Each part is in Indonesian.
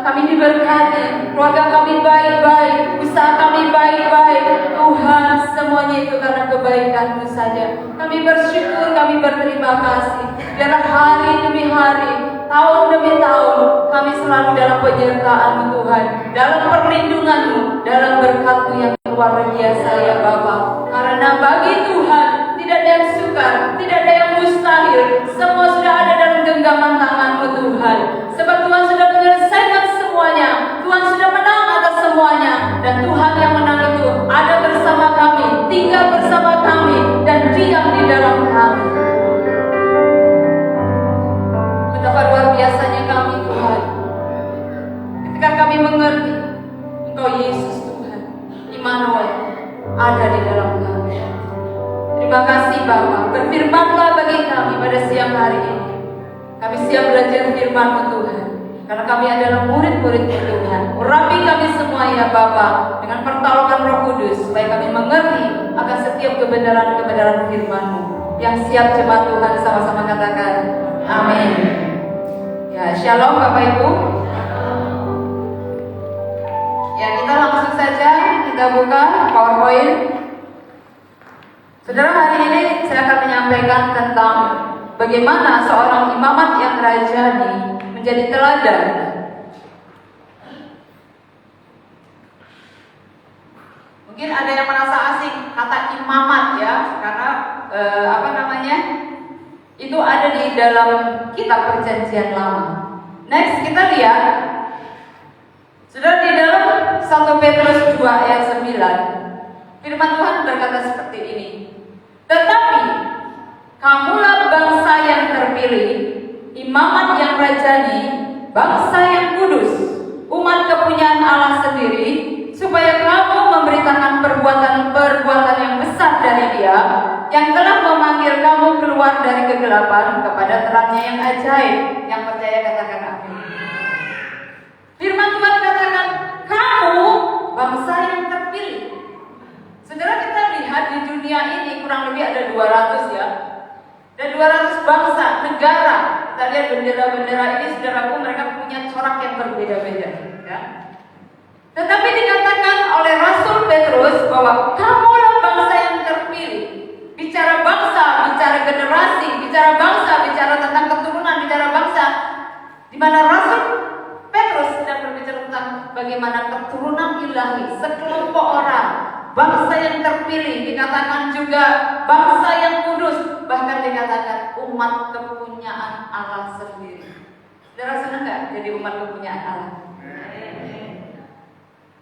kami diberkati, keluarga kami baik-baik, usaha kami baik-baik. Tuhan, semuanya itu karena kebaikan-Mu saja. Kami bersyukur, kami berterima kasih. Biarlah hari demi hari, tahun demi tahun, kami selalu dalam penyertaan-Mu Tuhan, dalam perlindungan-Mu, dalam berkat-Mu yang luar biasa ya Bapa. Karena bagi Tuhan tidak ada yang sukar, tidak ada yang mustahil. Semua sudah ada dalam genggaman tangan-Mu Tuhan. Sebab Tuhan sudah menyelesaikan semuanya, Tuhan sudah menang atas semuanya, dan Tuhan yang menang itu ada bersama kami, tinggal bersama kami, dan diam di dalam kami. Betapa luar biasanya kami Tuhan, ketika kami mengerti Engkau Yesus Tuhan, Immanuel, ada di dalam kami. Terima kasih Bapa, berfirmanlah bagi kami pada siang hari ini. Kami siap belajar firman-Mu Tuhan, karena kami adalah murid-murid-Mu Tuhan. Urapi kami semua ya Bapa, dengan pertolongan Roh Kudus, supaya kami mengerti akan setiap kebenaran-kebenaran firman-Mu. Yang siap jemaat Tuhan sama-sama katakan amin. Ya, shalom Bapak Ibu. Ya, kita langsung saja kita buka PowerPoint. Saudara, hari ini saya akan menyampaikan tentang bagaimana seorang imamat yang rajani menjadi teladan. Mungkin ada yang merasa asing kata imamat ya, karena itu ada di dalam kitab Perjanjian Lama. Next kita lihat, saudara, di dalam 1 Petrus 2 ayat 9, firman Tuhan berkata seperti ini. Tetapi kamulah bangsa yang terpilih, imamat yang rajani, bangsa yang kudus, umat kepunyaan Allah sendiri, supaya kamu memberitakan perbuatan-perbuatan yang besar dari Dia, yang telah memanggil kamu keluar dari kegelapan kepada terangnya yang ajaib. Yang percaya katakan amin. Firman Tuhan katakan, kamu bangsa yang terpilih. Saudara, kita lihat di dunia ini kurang lebih ada 200 ya. Dan 200 bangsa, negara. Kita lihat bendera-bendera ini, saudaraku, mereka punya corak yang berbeda-beda ya. Tetapi dikatakan oleh Rasul Petrus bahwa kamulah bangsa yang terpilih. Bicara bangsa, bicara generasi, bicara bangsa, bicara tentang keturunan, bicara bangsa, di mana Rasul Petrus sedang berbicara tentang bagaimana keturunan ilahi, sekelompok orang, bangsa yang terpilih, dikatakan juga bangsa yang kudus, bahkan dikatakan umat kepunyaan Allah sendiri. Saudara senang nggak jadi umat kepunyaan Allah?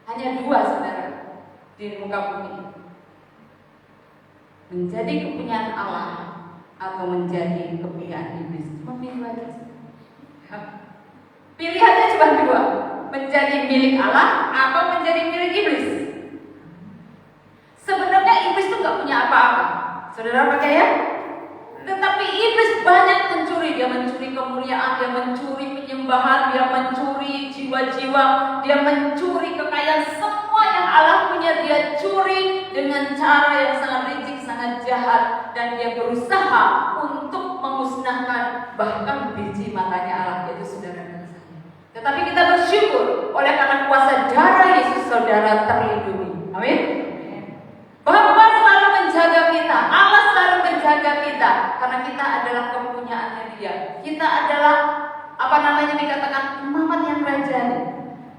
Hanya 2 saudara di muka bumi, menjadi kepunyaan Allah atau menjadi kepunyaan iblis. Cuma pilih aja. Pilihannya cuma 2, menjadi milik Allah atau menjadi milik iblis. Sebenarnya iblis itu nggak punya apa-apa, saudara percaya? Tetapi iblis banyak mencuri. Dia mencuri kemuliaan, dia mencuri penyembahan, dia mencuri jiwa-jiwa, dia mencuri kekayaan. Semua yang Allah punya dia curi dengan cara yang sangat licik, sangat jahat, dan dia berusaha untuk memusnahkan bahkan biji matanya Allah, yaitu saudara dan saya. Tetapi kita bersyukur oleh karena kuasa darah Yesus, saudara terlindungi. Amin. Bapa selalu menjaga kita, Allah selalu menjaga kita, karena kita adalah kepunyaannya Dia. Kita adalah dikatakan imamat yang rajani.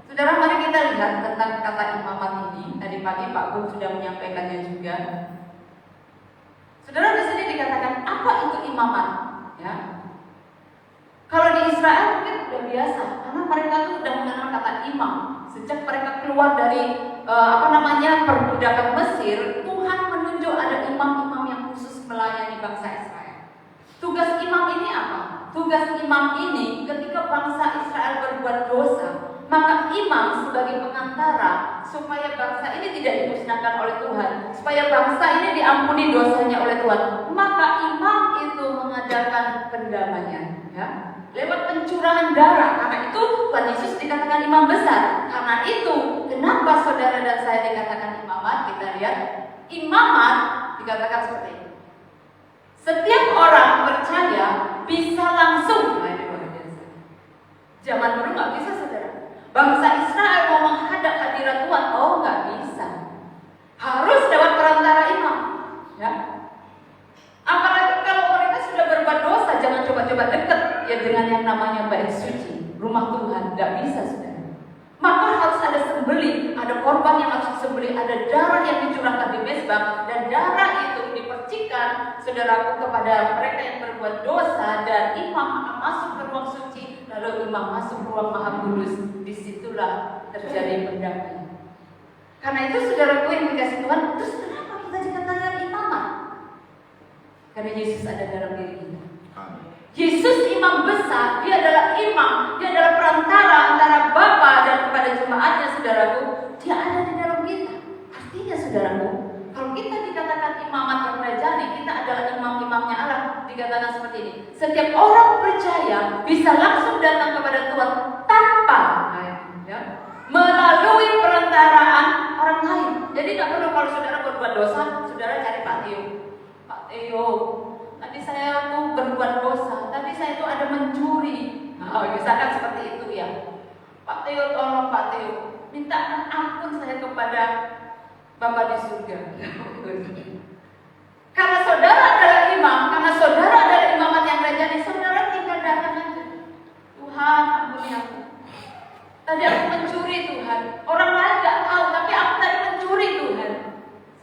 Saudara, mari kita lihat tentang kata imamat ini. Tadi pagi Pak Gun sudah menyampaikannya juga. Saudara, di sini dikatakan apa itu imamat? Ya. Kalau di Israel mungkin sudah biasa, karena mereka tuh sudah mengenal kata imam. Sejak mereka keluar dari perbudakan Mesir, Tuhan menunjuk ada imam-imam yang khusus melayani bangsa Israel. Tugas imam ini apa? Tugas imam ini ketika bangsa Israel berbuat dosa, maka imam sebagai pengantara supaya bangsa ini tidak dimusnahkan oleh Tuhan, supaya bangsa ini diampuni dosanya oleh Tuhan. Maka imam itu mengadakan pendamaian, ya, lewat pencurahan darah. Karena itu Tuhan Yesus dikatakan imam besar. Karena itu kenapa saudara dan saya dikatakan imamat? Kita lihat imamat dikatakan seperti ini. Setiap orang percaya bisa langsung. Nah, ini luar biasa. Zaman dulu nggak bisa, saudara. Tuhan? Oh, nggak bisa. Harus lewat perantara imam. Ya. Apalagi kalau mereka sudah berbuat dosa, jangan coba-coba dekat ya dengan yang namanya bait suci, rumah Tuhan. Nggak bisa, saudara. Maka harus ada sembelih, ada korban yang harus disembelih, ada darah yang dicurahkan di mezbah, dan darah itu dipercikan, saudaraku, kepada mereka yang berbuat dosa, dan imam akan masuk ke ruang suci, lalu imam masuk ke ruang maha kudus. Disitulah terjadi pendamaian. Karena itu, saudaraku yang dikasih Tuhan, terus kenapa kita dikatakan imamat? Karena Yesus ada dalam diri kita. Yesus imam besar, dia adalah imam, dia adalah perantara antara Bapa dan kepada jemaatnya, saudaraku. Dia ada di dalam kita. Artinya, saudaraku, kalau kita dikatakan imamat yang rajani, kita adalah imam-imamnya Allah. Dikatakan seperti ini, setiap orang percaya bisa langsung datang kepada Tuhan tanpa melalui perantaraan orang lain. Jadi nggak perlu kalau saudara berbuat dosa, saudara cari Pak Tio. Pak Tio, tadi saya tuh berbuat dosa, tadi saya tuh ada mencuri. Misalkan seperti itu ya. Pak Tio, tolong Pak Tio, minta ampun saya kepada Bapa di surga. Karena saudara adalah imam, karena saudara adalah imamat yang rajani, saudara tinggal datang aja. Tuhan, ampuni aku. Tadi aku mencuri, Tuhan. Orang lain nggak tahu, tapi aku tadi mencuri, Tuhan.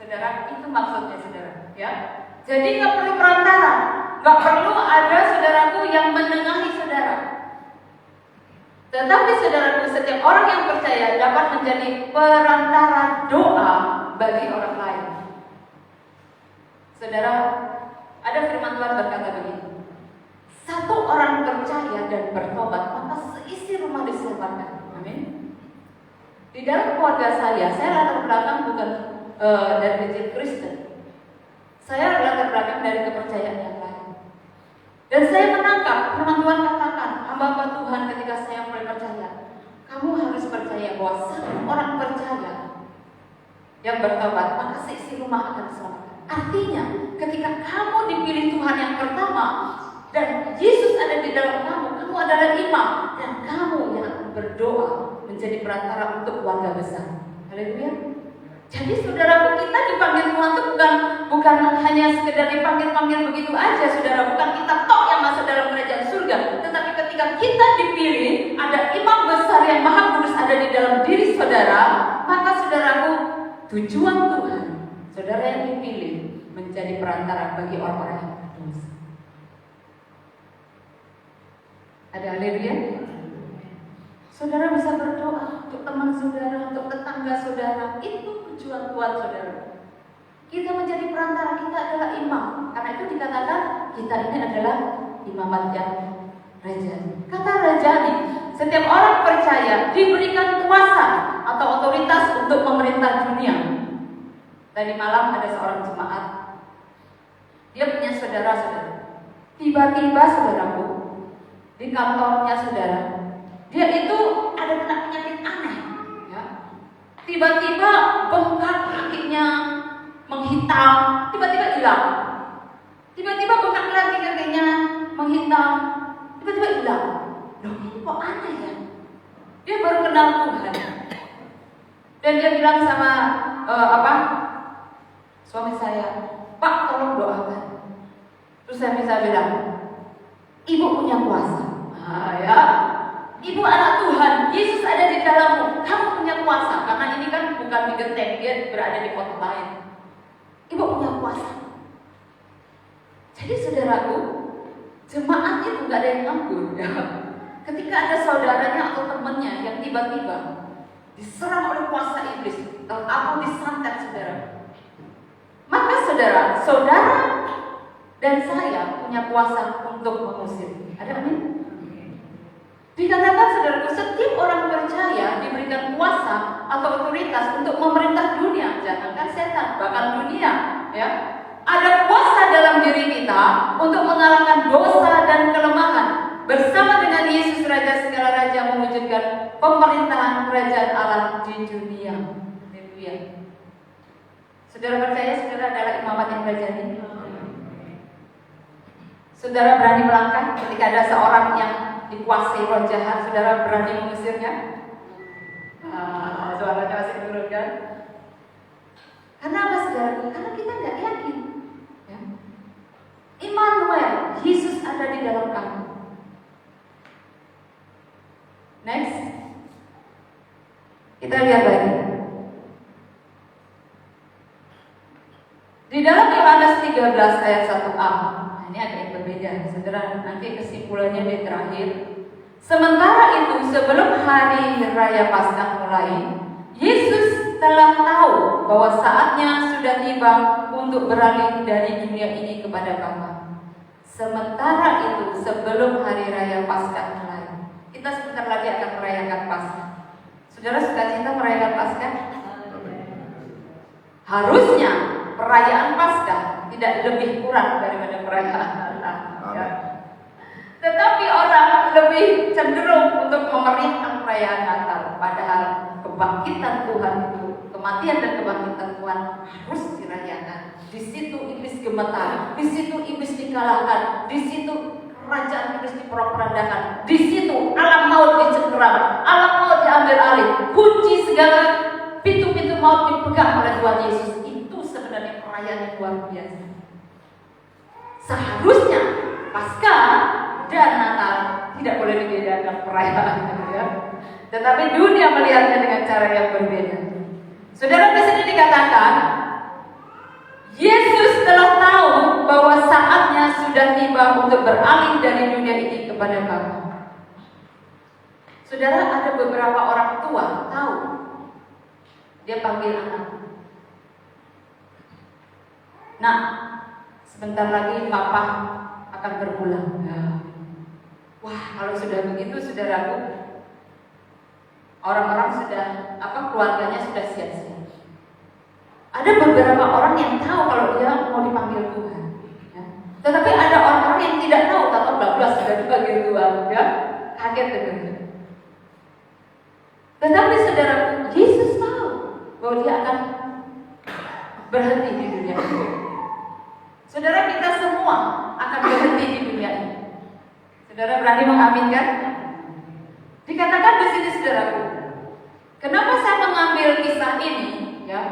Saudara, itu maksudnya, saudara. Ya. Jadi nggak perlu perantara, nggak perlu ada saudaraku yang menengahi saudara. Tetapi saudaraku, setiap orang yang percaya dapat menjadi perantara doa bagi orang lain. Saudara, ada firman Tuhan berkata begini. Satu orang percaya dan bertobat, maka seisi rumah diselamatkan. Amin. Di dalam keluarga saya latar belakang bukan dari kecil Kristen. Saya latar belakang dari kepercayaan yang lain. Dan saya menangkap firman Tuhan katakan, hamba Tuhan ketika saya mulai percaya, kamu harus percaya bahwa satu orang percaya yang bertobat, maka seisi rumah akan diselamatkan. Artinya, ketika kamu dipilih Tuhan yang pertama dan Yesus ada di dalam kamu, kamu adalah imam dan kamu yang akan berdoa menjadi perantara untuk keluarga besar. Haleluya. Jadi saudaraku, kita dipanggil Tuhan itu bukan hanya sekedar dipanggil begitu aja, saudara. Bukan kita tok yang masuk dalam kerajaan surga, tetapi ketika kita dipilih, ada imam besar yang maha kudus ada di dalam diri saudara, maka saudaraku, tujuan Tuhan, saudara yang dipilih menjadi perantara bagi orang-orang yang berdosa. Ada haleluya? Saudara bisa berdoa untuk teman saudara, untuk tetangga saudara. Itu tujuan Tuhan, saudara. Kita menjadi perantara, kita adalah imam. Karena itu dikatakan kita ini adalah imamat yang rajani. Kata rajani, setiap orang percaya diberikan kuasa atau otoritas untuk memerintah dunia. Tadi malam ada seorang jemaat, dia punya saudara-saudara. Tiba-tiba saudaraku, di kantornya saudara, dia itu ada kena penyakit aneh, ya. Tiba-tiba bengkak kakinya, menghitam, tiba-tiba hilang. Tiba-tiba bengkak lagi kakinya, menghitam, tiba-tiba hilang. Loh, ini kok aneh ya? Dia baru kenal Tuhan. Dan dia bilang sama suami saya, Pak, tolong doakan. Terus saya bisa bilang, Ibu punya kuasa. Ya. Ibu anak Tuhan, Yesus ada di dalammu, kamu punya kuasa. Karena ini kan bukan di genteng, dia berada di kota lain. Ibu punya kuasa. Jadi saudaraku, jemaat itu gak ada yang nganggur. Ketika ada saudaranya atau temannya yang tiba-tiba diserang oleh kuasa iblis atau disantet, saudara, maka saudara dan saya punya kuasa untuk mengusir. Ada amin? Dikatakan saudaraku, setiap orang percaya diberikan kuasa atau otoritas untuk memerintah dunia, jangankan setan, bahkan dunia, ya. Ada kuasa dalam diri kita untuk mengalahkan dosa dan kelemahan. Bersama dengan Yesus Raja segala raja mewujudkan pemerintahan kerajaan Allah di dunia. Haleluya. Saudara percaya saudara adalah imamat yang rajani? Saudara berani melangkah ketika ada seorang yang dikuasai roh jahat, saudara berani mengusirnya? Suaranya masih turun kan? Karena apa saudara? Karena kita nggak yakin. Ya. Immanuel, Yesus ada di dalam kamu. Next, kita lihat lagi. Di dalam Yohanes 13 ayat 1a, ini ada yang berbeda, saudara. Nanti kesimpulannya di terakhir. Sementara itu, sebelum hari raya Paskah mulai, Yesus telah tahu bahwa saatnya sudah tiba untuk beralih dari dunia ini kepada Bapa. Sementara itu, sebelum hari raya Paskah mulai, kita sebentar lagi akan merayakan Paskah. Saudara suka cinta merayakan Paskah? Harusnya perayaan Paskah tidak lebih kurang daripada perayaan Natal. Ya. Tetapi orang lebih cenderung untuk memeriahkan perayaan Natal. Padahal kebangkitan Tuhan itu, kematian dan kebangkitan Tuhan harus dirayakan. Di situ iblis gemetar, di situ iblis dikalahkan, di situ kerajaan iblis diporak-porandakan, di situ alam maut dicengkeram, alam maut diambil alih, kunci segala pintu-pintu maut dipegang oleh Tuhan Yesus. Itu sebenarnya perayaan yang luar biasa. Seharusnya Paskah dan Natal tidak boleh dibedakan perayaan, ya. Tetapi dunia melihatnya dengan cara yang berbeda. Saudara, di sini dikatakan Yesus telah tahu bahwa saatnya sudah tiba untuk beralih dari dunia ini kepada Bapa. Saudara, ada beberapa orang tua tahu, dia panggil anak. Nah, sebentar lagi Papa akan berpulang. Wah, kalau sudah begitu, saudaraku, orang-orang sudah keluarganya sudah siap-siap. Ada beberapa orang yang tahu kalau dia mau dipanggil Tuhan, ya. Tetapi ada orang-orang yang tidak tahu, atau bablas sudah dipanggil Tuhan, ya, kaget dengannya. Tetapi saudaraku, Yesus tahu bahwa dia akan berhenti di dunia ini. Saudara, kita semua akan berhenti di dunia ini. Saudara berani mengaminkan? Dikatakan di sini, saudaraku. Kenapa saya mengambil kisah ini? Ya,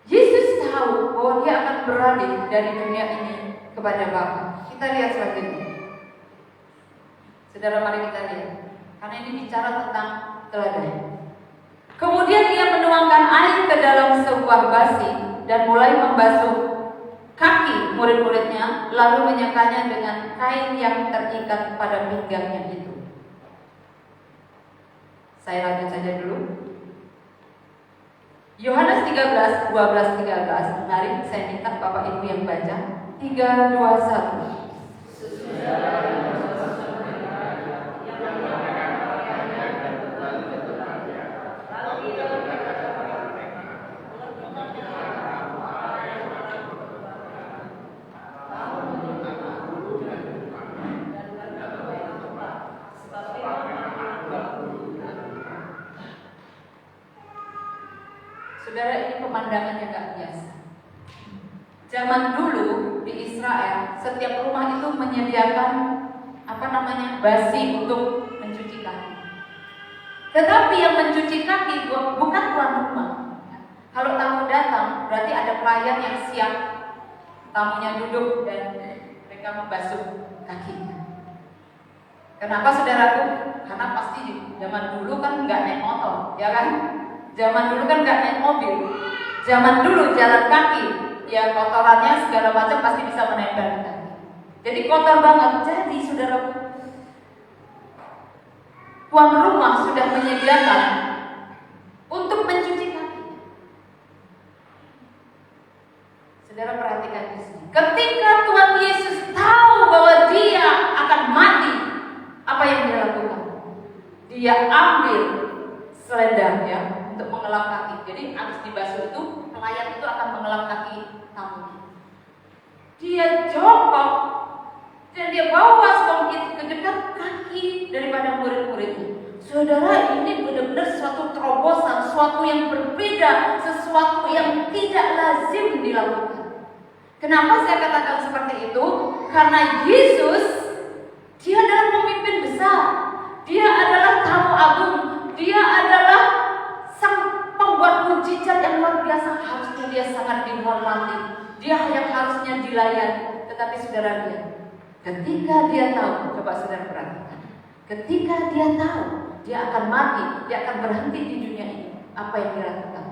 Yesus tahu bahwa dia akan beralih dari dunia ini kepada Bapa. Kita lihat selanjutnya. Saudara, mari kita lihat. Karena ini bicara tentang teladan. Kemudian ia menuangkan air ke dalam sebuah basi dan mulai membasuh kaki murid-muridnya, lalu menyekanya dengan kain yang terikat pada pinggangnya itu. Saya lanjut saja dulu. Yohanes 13, 12, 13. Mari saya minta Bapak Ibu yang baca. 3, 2, 1. Saudara, ini pemandangan yang gak biasa. Zaman dulu di Israel, setiap rumah itu menyediakan basi untuk mencuci kaki. Tetapi yang mencuci kaki bukan tuan rumah. Kalau tamu datang, berarti ada pelayan yang siap. Tamunya duduk dan mereka membasuh kakinya. Kenapa, saudaraku? Karena pasti zaman dulu kan nggak naik motor, ya kan? Zaman dulu kan nggak naik mobil. Zaman dulu jalan kaki, ya kotorannya segala macam pasti bisa menempel di kaki. Jadi kotor banget. Jadi saudara, tuan rumah sudah menyediakan untuk mencuci kaki. Saudara perhatikan di sini. Ketika Tuhan Yesus tahu bahwa dia akan mati, apa yang dia lakukan? Dia ambil selendang, ya, untuk mengelap kaki. Jadi habis dibasuh itu, pelayan itu akan mengelap kaki tamu. Dia jongkok dan dia bawa stong itu ke dekat kaki daripada murid-muridnya. Saudara, ini benar-benar suatu terobosan, sesuatu yang berbeda, sesuatu yang tidak lazim dilakukan. Kenapa saya katakan seperti itu? Karena Yesus, dia adalah pemimpin besar, dia adalah tamu agung, dia adalah dilayani. Tetapi saudara lihat, ketika dia tahu, coba saudara perhatikan, ketika dia tahu dia akan mati, dia akan berhenti di dunia ini, apa yang dia lakukan?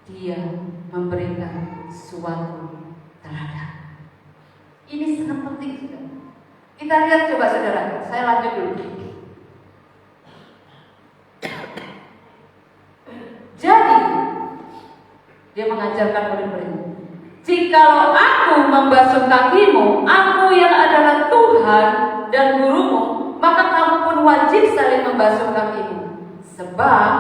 Dia memberikan suatu teladan. Ini sangat penting, saudara. Kita lihat coba saudara, saya lanjut dulu. Jadi dia mengajarkan murid-muridnya, jikalau aku membasuh kakimu, aku yang adalah Tuhan dan gurumu, maka kamu pun wajib saling membasuh kakimu. Sebab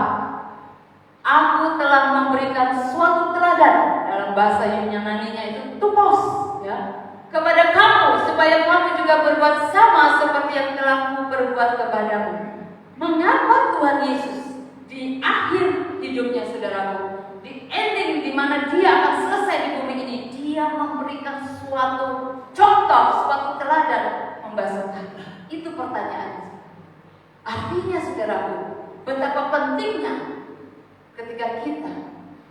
aku telah memberikan suatu teladan, dalam bahasa Yunani-nya itu tupos, ya, kepada kamu, supaya kamu juga berbuat sama seperti yang telah kuperbuat kepadamu. Mengapa Tuhan Yesus di akhir hidupnya, saudaraku, di ending di mana dia akan selesai di bumi ini, dia memberikan suatu contoh, suatu teladan membasuh kaki? Itu pertanyaannya. Artinya, saudaraku, betapa pentingnya ketika kita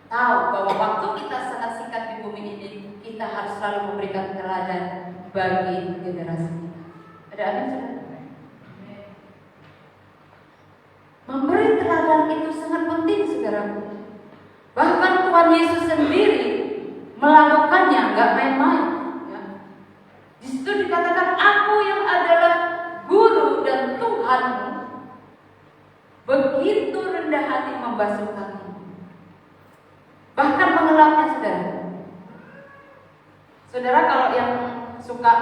tahu bahwa waktu kita sangat singkat di bumi ini, kita harus selalu memberikan teladan bagi generasi kita. Ada amin, saudara? Memberi teladan itu sangat penting, saudaraku. Bahkan Tuhan Yesus sendiri melakukannya, nggak main-main. Ya. Di situ dikatakan, aku yang adalah guru dan Tuhanmu, begitu rendah hati membasuh kaki. Bahkan mengelapnya, saudara. Saudara kalau yang suka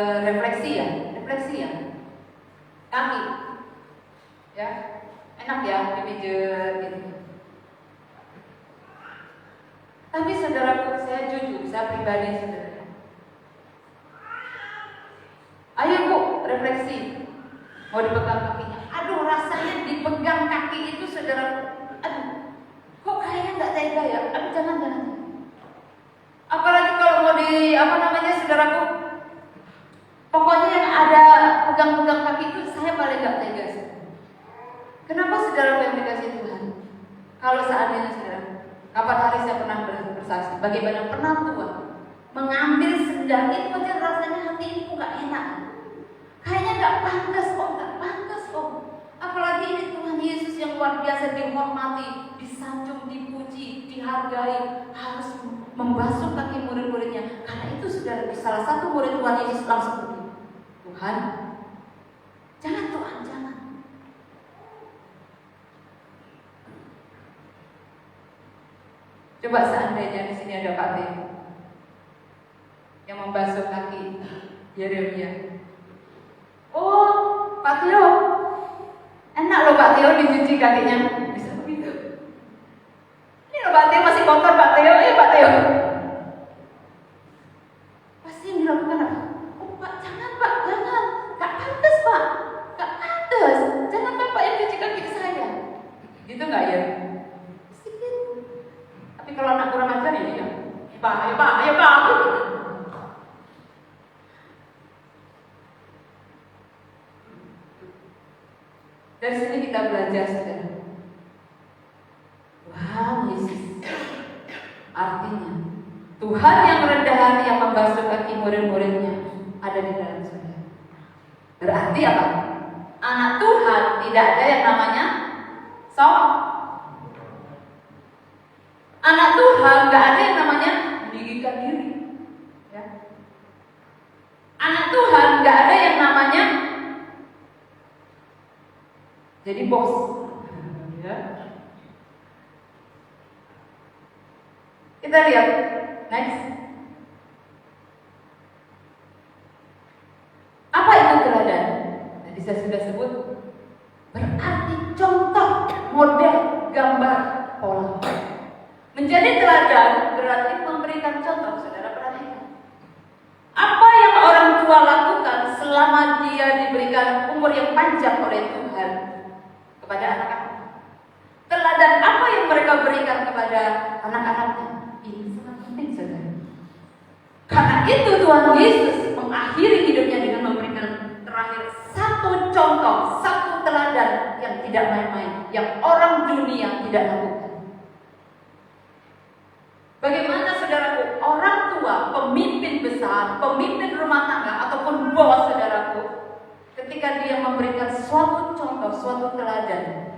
refleksi ya, kaki, ya enak ya dipijet gitu. Tapi saudaraku, saya jujur, saya pribadi, saudara, ayo bu refleksi, mau dipegang kakinya, aduh rasanya dipegang kaki itu, saudara, aduh kok kayaknya nggak tega ya, aduh jangan. Apalagi kalau mau saudaraku, pokoknya yang ada pegang-pegang kaki itu saya paling nggak tega. Kenapa saudara yang dikasih Tuhan? Kalau seandainya saudara, kapan hari saya pernah bersaksi, bagaimana pernah Tuhan mengambil sendal itu aja rasanya hati ini nggak enak. Kayaknya nggak pantas om. Apalagi ini Tuhan Yesus yang luar biasa dihormati, disanjung, dipuji, dihargai, harus membasuh kaki murid-muridnya. Karena itu saudara, salah satu murid Tuhan Yesus langsung begini, Tuhan, jangan Tuhan, jangan. Coba seandainya di sini ada Pak Teo yang membasuh kaki Yeremia. Oh, Pak Teo, enak loh Pak Teo dicuci kakinya. Bisa begitu. Ini loh Pak Teo masih kotor Pak Teo, Pak Teo. Pasti yang dilakukan apa? Oh Pak, jangan Pak, jangan. Gak pantas Pak, gak pantas. Jangan Bapak yang cuci kaki saya. Gitu gak ya? Tapi kalau anak kurang ajar ini ya, Pak, ayo Pak. Dari sini kita belajar, saudara. Tuhan Yesus, artinya Tuhan yang rendah hati yang membasuh kaki murid-muridnya ada di dalam saudara. Berarti apa? Anak Tuhan tidak ada yang namanya sok. Anak Tuhan gak ada yang namanya meninggikan diri, ya. Anak Tuhan gak ada yang namanya jadi bos, ya. Kita lihat next. Apa itu teladan? Tadi saya sudah sebut, berarti contoh, model, gambar, pola. Menjadi teladan berarti memberikan contoh, saudara perhatikan. Apa yang orang tua lakukan selama dia diberikan umur yang panjang oleh Tuhan kepada anak-anak. Teladan apa yang mereka berikan kepada anak-anaknya? Ini sangat penting, saudara. Karena itu Tuhan Yesus mengakhiri hidupnya dengan memberikan terakhir satu contoh, satu teladan yang tidak main-main, yang orang dunia tidak lakukan. Bagaimana saudaraku, orang rumah tangga ataupun bos saudaraku, ketika dia memberikan suatu contoh, suatu teladan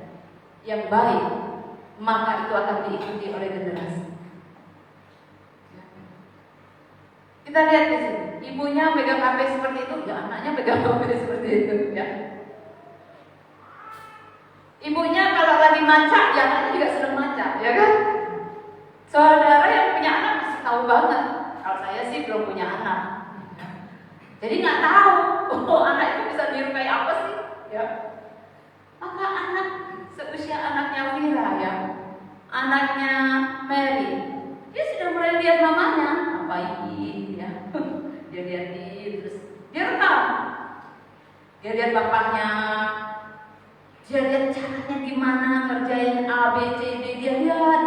yang baik, maka itu akan diikuti oleh generasi. Kita lihat di sini, ibunya pegang HP seperti itu, ya anaknya pegang HP seperti itu, ya. Ibunya kalau lagi maca, ya anaknya juga sedang maca, ya kan? Saudara yang punya anak pasti tahu banget. Kalau saya sih belum punya anak, jadi nggak tahu, oh anak itu bisa niru kayak apa sih, ya. Maka anak seusia anaknya Vira, ya, anaknya Mary, dia sudah mulai lihat mamanya ngapain, ya. Dia liatin, terus dia rekam, dia lihat bapaknya, dia lihat caranya gimana ngerjain A, B, C, D, dia lihat,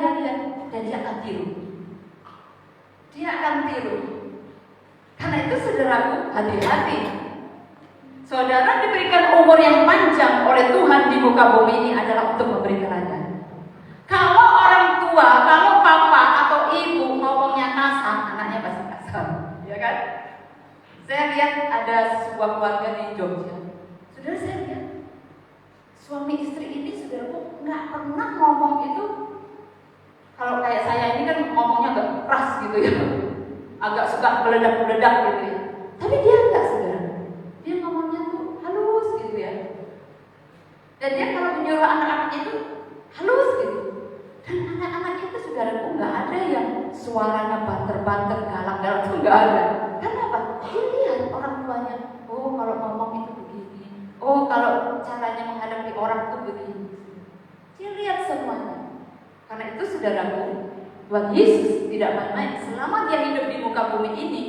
dan dia akan tiru. Dia akan tiru. Karena itu saudaraku, hati-hati. Saudara diberikan umur yang panjang oleh Tuhan di muka bumi ini adalah untuk memberi teladan. Kalau orang tua, kalau papa atau ibu ngomongnya kasar, anaknya pasti kasar, ya kan? Saya lihat ada sebuah keluarga di Jogja. Saudara, saya lihat suami istri ini saudaraku nggak pernah ngomong itu. Kalau kayak saya ini kan ngomongnya agak keras gitu ya, agak suka meledak-meledak gitu ya. Tapi dia enggak, saudara. Dia ngomongnya tuh halus gitu ya. Dan dia kalau menyuruh anak-anaknya itu halus gitu. Dan anak-anaknya itu saudaraku nggak ada yang suaranya banter-banter, galak-galak, itu nggak ada. Kenapa? Dia lihat orang tuanya. Oh kalau ngomong itu begini. Oh kalau caranya menghadapi orang itu begini. Dia lihat semuanya. Karena itu saudaraku, Tuhan Yesus tidak main-main. Selama dia hidup di muka bumi ini,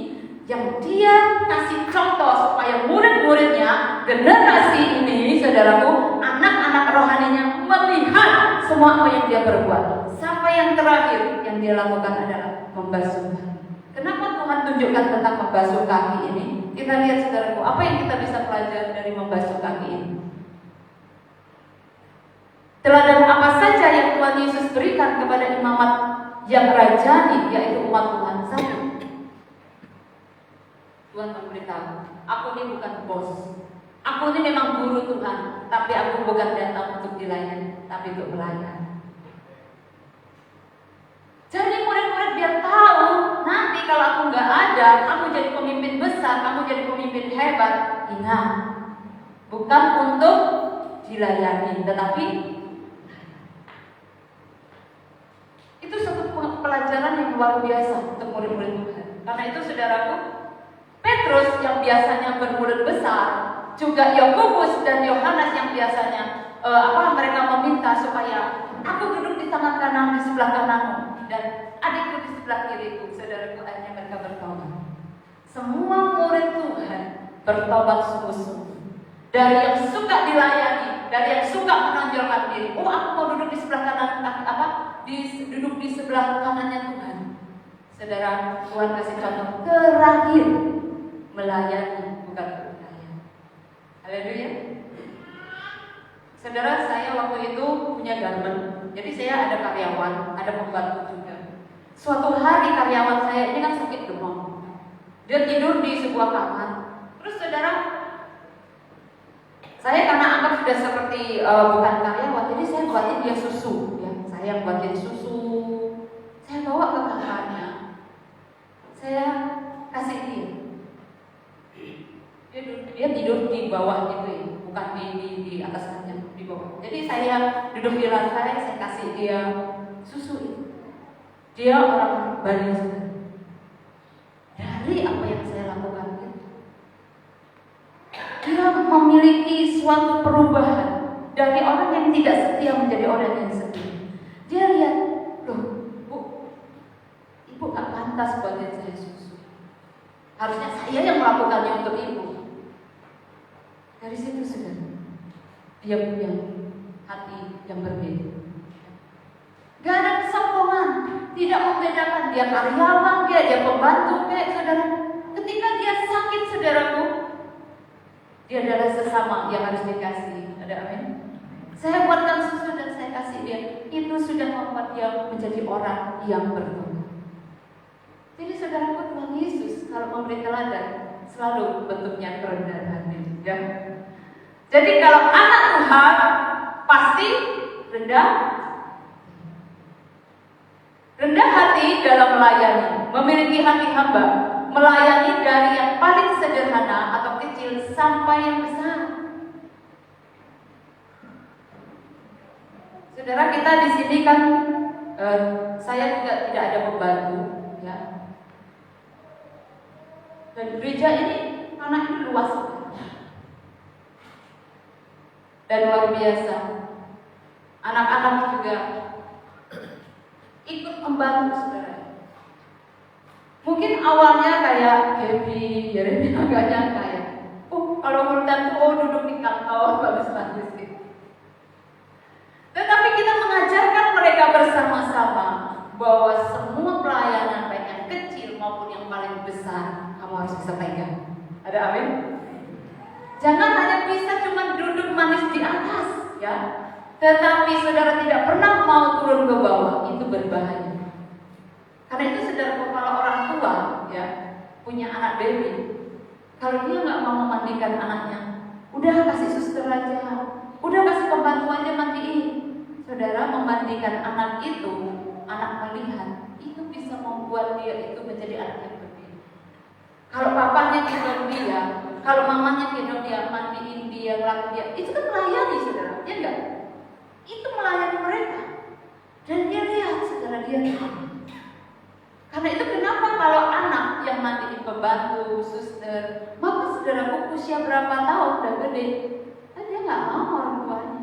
yang dia kasih contoh supaya murid-muridnya, generasi ini, saudaraku, anak-anak rohaninya melihat semua apa yang dia perbuat. Sampai yang terakhir yang dia lakukan adalah membasuh kaki. Kenapa Tuhan tunjukkan tentang membasuh kaki ini? Kita lihat saudaraku, apa yang kita bisa pelajari dari membasuh kaki ini? Teladan apa saja yang Tuhan Yesus berikan kepada imamat yang rajani, yaitu umat Tuhan. Satu, Tuhan memberitahu, aku ini bukan bos, aku ini memang guru Tuhan, tapi aku bukan datang untuk dilayani, tapi untuk melayani. Jadi murid-murid biar tahu, nanti kalau aku nggak ada, kamu jadi pemimpin besar, kamu jadi pemimpin hebat. Ingat, bukan untuk dilayani, tetapi itu satu pelajaran yang luar biasa untuk murid-murid Tuhan. Karena itu saudaraku, Petrus yang biasanya bermurid besar, juga Yakobus dan Yohanes yang biasanya mereka meminta supaya aku duduk di tangan kanan, di sebelah kananmu, dan adikku di sebelah kiriku. Saudaraku, akhirnya mereka bertobat. Semua murid Tuhan bertobat sungguh-sungguh. Dari yang suka dilayani, dari yang suka menonjolkan diri. Oh, aku mau duduk di sebelah kanan, duduk di sebelah kanannya Tuhan. Saudara, Tuhan kasih contoh terakhir, melayani bukan melayani. Haleluya. Saudara, saya waktu itu punya garment. Jadi saya ada karyawan, ada pembantu juga. Suatu hari karyawan saya ini kan sakit demam. Dia tidur di sebuah kamar. Terus saudara, saya karena anggap sudah seperti bukan karyawan, jadi saya buatin dia susu, ya. Saya buatin susu, saya bawa ke kamarnya, saya kasih dia. Dia tidur di bawah gitu ya, bukan di atas ranjang, di bawah. Jadi saya duduk di lantai, saya kasih dia susu. Dia orang Bali. Dari apa yang saya lakukan, dia memiliki suatu perubahan dari orang yang tidak setia menjadi orang yang setia. Dia lihat, loh, Bu, Ibu gak pantas buatin saya susu. Harusnya saya yang melakukannya untuk Ibu. Dari situ sudah dia punya hati yang berbeda. Gak ada kesombongan, tidak membedakan dia karyawan, dia pembantu, saudara. Ketika dia sakit, saudaraku, dia adalah sesama yang harus dikasih. Ada amin? Saya buatkan susu dan saya kasih dia. Itu sudah membuat dia menjadi orang yang bertobat. Jadi saudaraku, Tuhan Yesus kalau memberi teladan, selalu bentuknya kerendahan hati, ya. Jadi kalau anak Tuhan pasti rendah hati dalam melayani, memiliki hati hamba, melayani dari yang paling sederhana atau kecil sampai yang besar. Saudara, kita di sini kan saya juga tidak ada pembantu, ya. Dan gereja ini anak ini luas dan luar biasa. Anak-anak juga ikut membantu, saudara. Mungkin awalnya kayak Gaby, Yeremia agak nyangka ya. Kalau Huldan tuh duduk di kantor bagus-bagus gitu. Tetapi kita mengajarkan mereka bersama-sama bahwa semua pelayanan baik yang kecil maupun yang paling besar kamu harus bisa pegang. Ada amin? Jangan hanya bisa cuma duduk manis di atas, ya. Tetapi saudara tidak pernah mau turun ke bawah, itu berbahaya. Karena itu saudara, kalau orang tua ya punya anak baby, kalau dia nggak mau memandikan anaknya, udah kasih suster aja, udah kasih pembantu aja mandiin. Saudara, memandikan anak itu, anak melihat, itu bisa membuat dia itu menjadi anak yang berbeda. Kalau papanya gendong dia, kalau mamanya gendong dia, mandiin dia, ngelap dia, itu kan melayani, saudara, ya enggak? Itu melayani mereka. Dan dia lihat, saudara, dia lihat. Karena itu kenapa kalau anak yang mandiin pembantu, suster, maka saudara usia berapa tahun udah gede, dia nggak mau orang tuanya.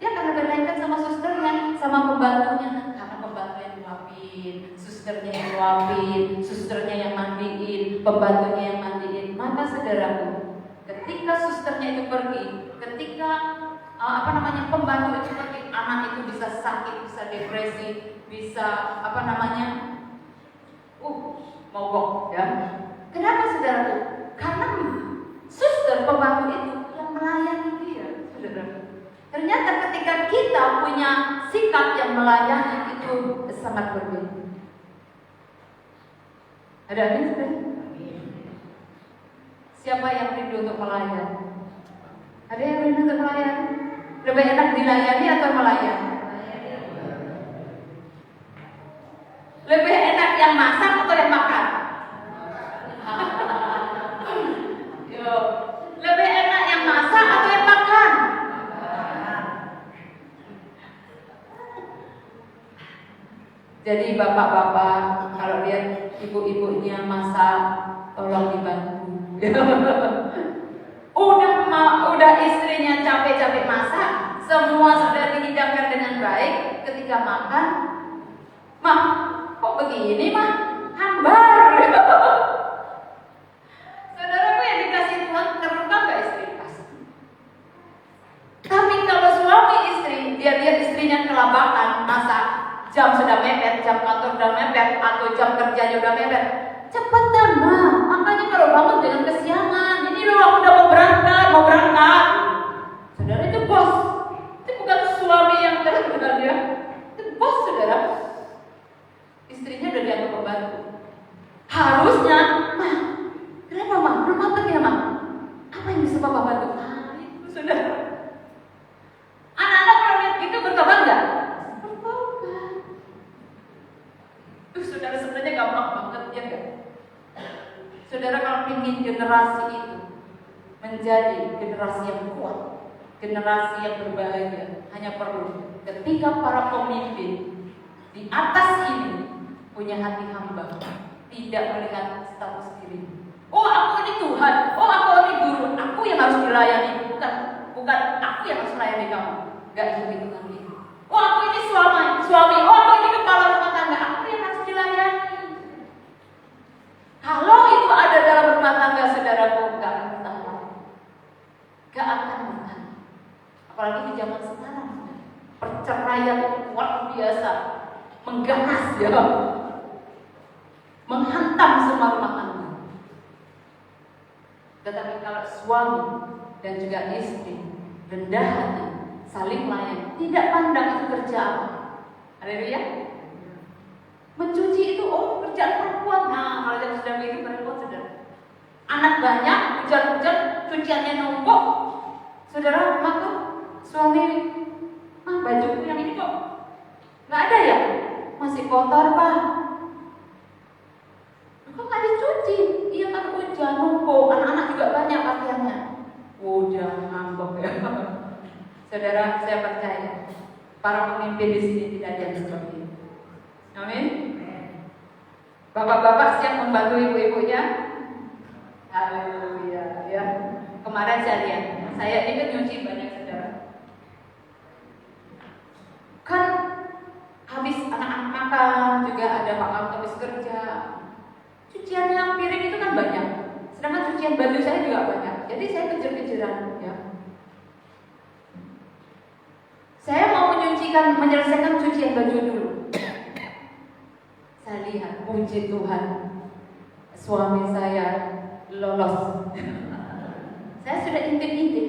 Dia akan berlengket sama susternya, sama pembantunya. Karena pembantunya yang nyuapin, susternya yang nyuapin, susternya yang mandiin, pembantunya yang mandiin. Maka saudaraku, ketika susternya itu pergi, ketika pembantu itu pergi, anak itu bisa sakit, bisa depresi, bisa mogok, ya. Kenapa saudaraku? Karena suster pembantu itu yang melayani dia, saudara. Ternyata ketika kita punya sikap yang melayani itu sangat berbeda. Ada amin, saudara? Siapa yang rindu untuk melayani? Ada yang rindu untuk melayani? Lebih enak dilayani atau melayani? Lebih enak yang masak atau yang makan? Lebih enak yang masak atau yang makan? Jadi bapak-bapak kalau lihat ibu-ibunya masak, tolong dibantu. Udah istrinya capek-capek masak, semua sudah dihidangkan dengan baik. Ketika makan, mah kok begini mah, hambar. Saudaraku yang dikasih Tuhan, terluka gak istri? Pasti. Tapi kalau suami istri, dia lihat istrinya kelabakan masak, jam sudah mepet, jam kantor sudah mepet, atau jam kerjanya sudah mepet, cepetan mah. Makanya kalau bangun jangan kesiangan. Ini loh aku udah mau berangkat. Saudara, itu bos. Itu bukan suami yang benar-benar dia. Itu bos, saudara. Istrinya udah dianggap pembantu. Harusnya, mah, kenapa mah? Belum matang ya mah? Apa yang bisa papa bantu? Itu saudara. Anak-anak kalau lihat gitu bertobat nggak? Bertobat. Saudara, sebenarnya gampang banget ya kan? Saudara, kalau ingin generasi itu menjadi generasi yang kuat, generasi yang berbahagia, hanya perlu ketika para pemimpin di atas ini punya hati hamba, tidak melihat status diri. Oh, aku ini Tuhan, oh aku ini guru, aku yang harus dilayani, bukan aku yang harus melayani kamu. Gak gitu nanti. Oh, aku ini suami, oh aku ini kepala rumah tangga, aku yang harus dilayani. Kalau itu ada dalam rumah tangga saudaraku, gak akan bertahan. Gak akan bertahan. Apalagi di zaman sekarang, perceraian luar biasa, mengganas ya, menghantam semua rumah tangga. Tetapi kalau suami dan juga istri rendah hati, saling melayani, tidak pandang itu kerja apa. Haleluya. Mencuci itu kerjaan perempuan. Nah, kalau yang sudah mirip perempuan sudah. anak banyak, hujan-hujan, cuciannya numpuk. Saudara, maka suami, bajuku yang ini kok nggak ada ya? Masih kotor, Pak. Kok nggak dicuci? Iya kan hujan, numpuk, anak-anak juga banyak pakaiannya. Udah ngambek ya. Saudara, saya percaya para pemimpin di sini tidak ada yang seperti itu. Amin. Bapak-bapak siap membantu ibu-ibunya? Haleluya ya. Kemarin saya lihat, saya ini kan nyuci banyak saudara. Kan habis anak-anak makan juga ada makan habis kerja. Cuciannya piring itu kan banyak. Sedangkan cucian baju saya juga banyak. Jadi saya kejar-kejaran ya. Saya mau menyelesaikan cucian baju dulu. Saya lihat, puji Tuhan, suami saya lolos. Saya sudah intip-intip.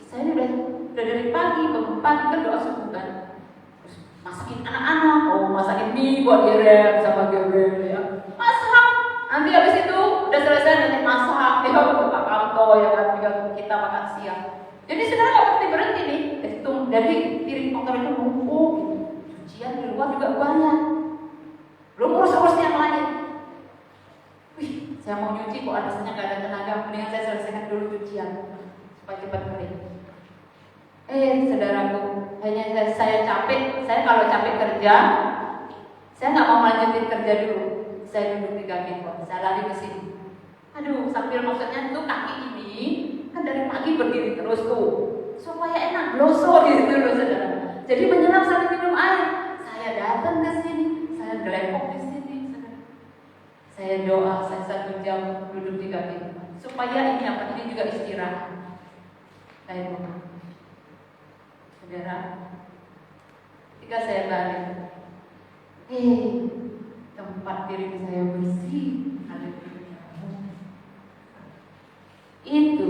Saya udah dari pagi, bangun pagi berdoa subuh kan. Terus masakin anak-anak, masakin mie buat Irem sama Gabriel ya. Masak. Nanti habis itu udah selesai nanti masak ya untuk Pak Kamto ya kan, kita makan siang. Jadi saudara nggak berhenti nih. Dari piring kotor itu numpuk, cucian di luar juga banyak. Belum urus-urus yang lain. Wih, saya mau nyuci kok rasanya nggak ada tenaga. Mendingan saya selesaikan dulu cucian supaya cepat kering. Saudaraku, hanya saya capek. Saya kalau capek kerja, saya nggak mau melanjutin kerja dulu. Saya duduk di gambar, saya lari ke sini. Aduh, sambil maksudnya tuh kaki ini kan dari pagi berdiri terus tuh. Supaya enak, glosor gitu loh saudara. Jadi menyelam sambil minum air. Saya datang ke sini, saya gelepok di sini, saudara. Saya doa, saya 1 jam duduk di kaki. Supaya ini juga istirahat. Saya doa. Saudara, ketika saya balik, tempat piring saya bersih. Itu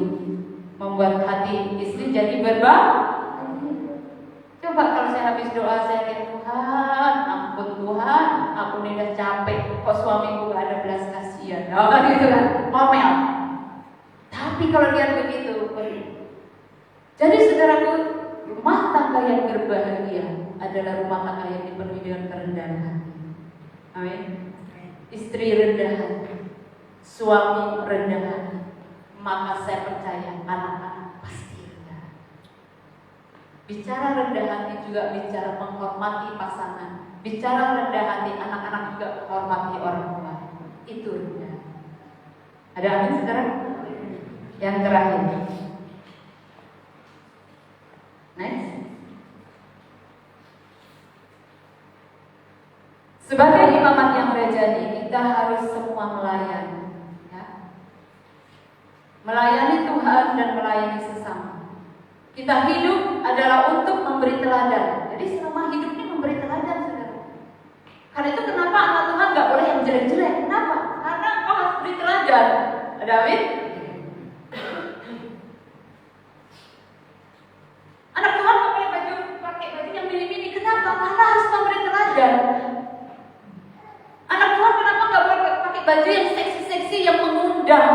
membuat hati istri jadi Coba kalau saya habis doa, saya lihat Tuhan, ampun Tuhan, aku ini udah capek, kok suamiku gak ada belas kasihan. Gitu kan, ngomel. Tapi kalau lihat begitu, jadi saudaraku, rumah tangga yang berbahagia adalah rumah tangga yang dipenuhi dengan kerendahan hati. Amin. Istri rendah hati, suami rendah hati, maka saya percaya anak-anak pasti rendah. Bicara rendah hati juga bicara menghormati pasangan. Bicara rendah hati, anak-anak juga menghormati orang tua. Itu rendah. Ada amin saudara? Yang terakhir. Next. Sebagai imamat yang rejani, kita harus semua melayani. Melayani Tuhan dan melayani sesama. Kita hidup adalah untuk memberi teladan. Jadi selama hidup ini memberi teladan, saudara. Karena itu kenapa anak Tuhan nggak boleh yang jelek-jelek? Kenapa? Karena kau harus beri teladan. Ada amin? Anak Tuhan nggak boleh pakai baju yang mini-mini. Kenapa? Karena harus memberi teladan. Anak Tuhan kenapa nggak boleh pakai baju yang seksi-seksi yang mengundang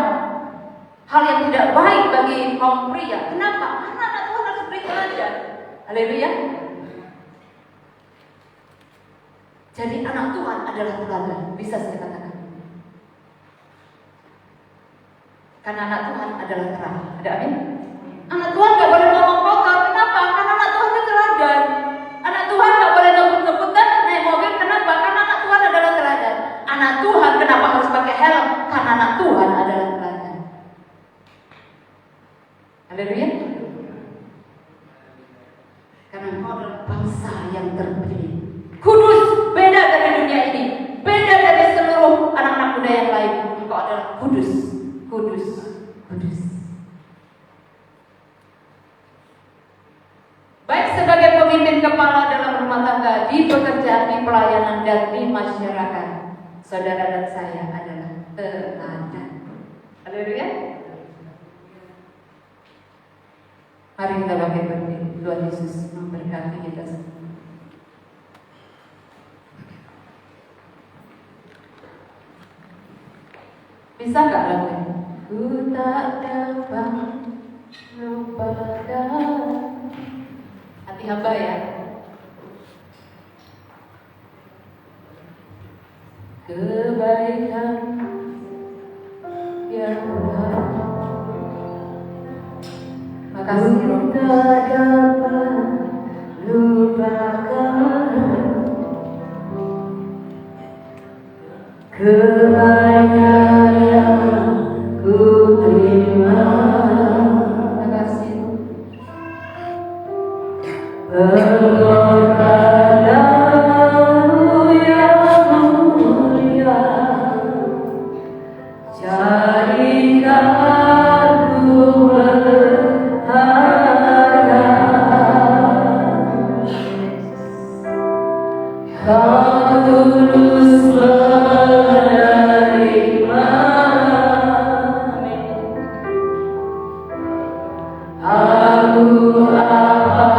hal yang tidak baik bagi kaum pria? Kenapa? Karena anak Tuhan harus beri teladan. Haleluya. Jadi anak Tuhan adalah teladan, bisa saya katakan. Karena anak Tuhan adalah terang. Ada amin? Anak Tuhan gak boleh ngomong kotor. Kenapa? Karena anak Tuhan itu teladan. Anak Tuhan gak boleh ngebut-ngebutan naik mobil. Kenapa? Karena anak Tuhan adalah teladan. Anak Tuhan kenapa harus pakai helm? Karena anak Tuhan adalah teladan. Haleluya. Karena engkau adalah bangsa yang terpilih, kudus, beda dari dunia ini, beda dari seluruh anak-anak muda yang lain. Engkau adalah kudus, kudus, kudus. Baik sebagai pemimpin kepala dalam rumah tangga, di pekerjaan, di pelayanan, dan di masyarakat, saudara dan saya adalah teladan. Haleluya. Mari kita bangkit berdiri. Tuhan Yesus memberkati kita semua. Bisa nggak lagu ini? Ku tak dapat lupakan. Hati hamba ya. Kebaikan yang benar. Makasih Roh. Ku tak dapat lupakan kebaikan yang ku terima. Makasih. Pengorbananmu yang mulia jadikan ku berharga. Kau tulus menerima aku apa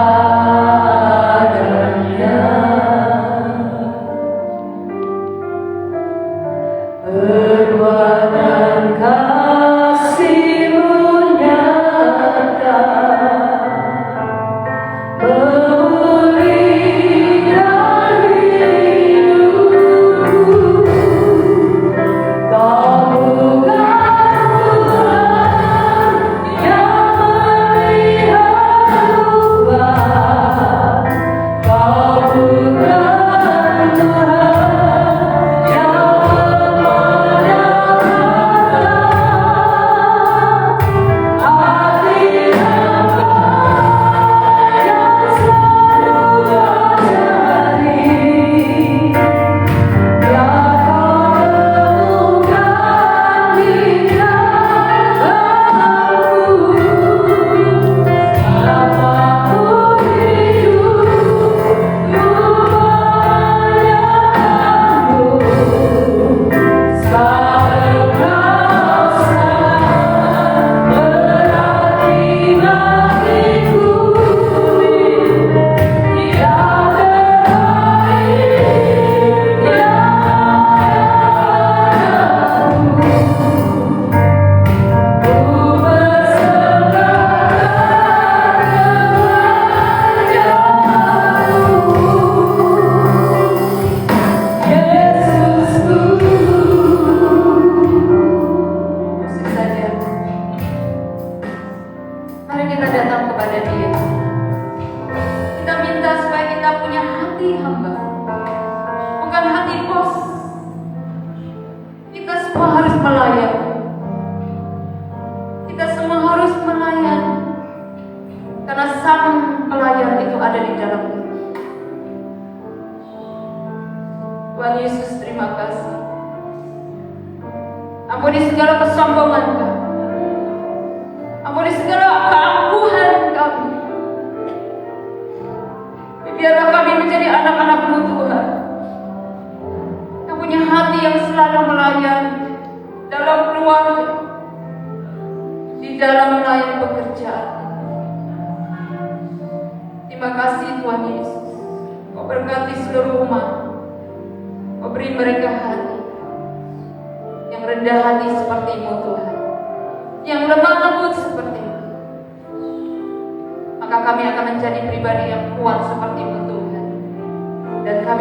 adanya. Perbuatan kasih-Mu nyata memulihkan hidupku. Kau bukan Tuhan yang melihat lupa. Kau bukan Tuhan yang hati hamba yang selalu mencari. Biar Kau temukan di dalamku. Apapun hidupku menyatakanmu. Sampai Kau sangat berarti bagiku. Yang terbaik yang padamu. Ku bersembahkan kepadamu, Yesusku. Musik saja. Mari kita datang kepada Dia. Kita minta supaya kita punya hati hamba, bukan hati bos. Kita semua harus melayani. Kita semua harus melayani, karena sang pelayan itu ada di dalam kita. Tuhan Yesus, terima kasih. Ampuni segala kesombongan kami. Ampuni segala keangkuhan kami. Biarlah kami menjadi anak-anak-Mu Tuhan, yang punya hati yang selalu melayani dalam keluarga, di dalam melayani pekerjaan. Terima kasih Tuhan Yesus. Kau berkati seluruh umat. Kau beri mereka hati yang rendah hati seperti-Mu Tuhan, yang lemah lembut seperti-Mu. Maka kami akan menjadi pribadi yang kuat seperti-Mu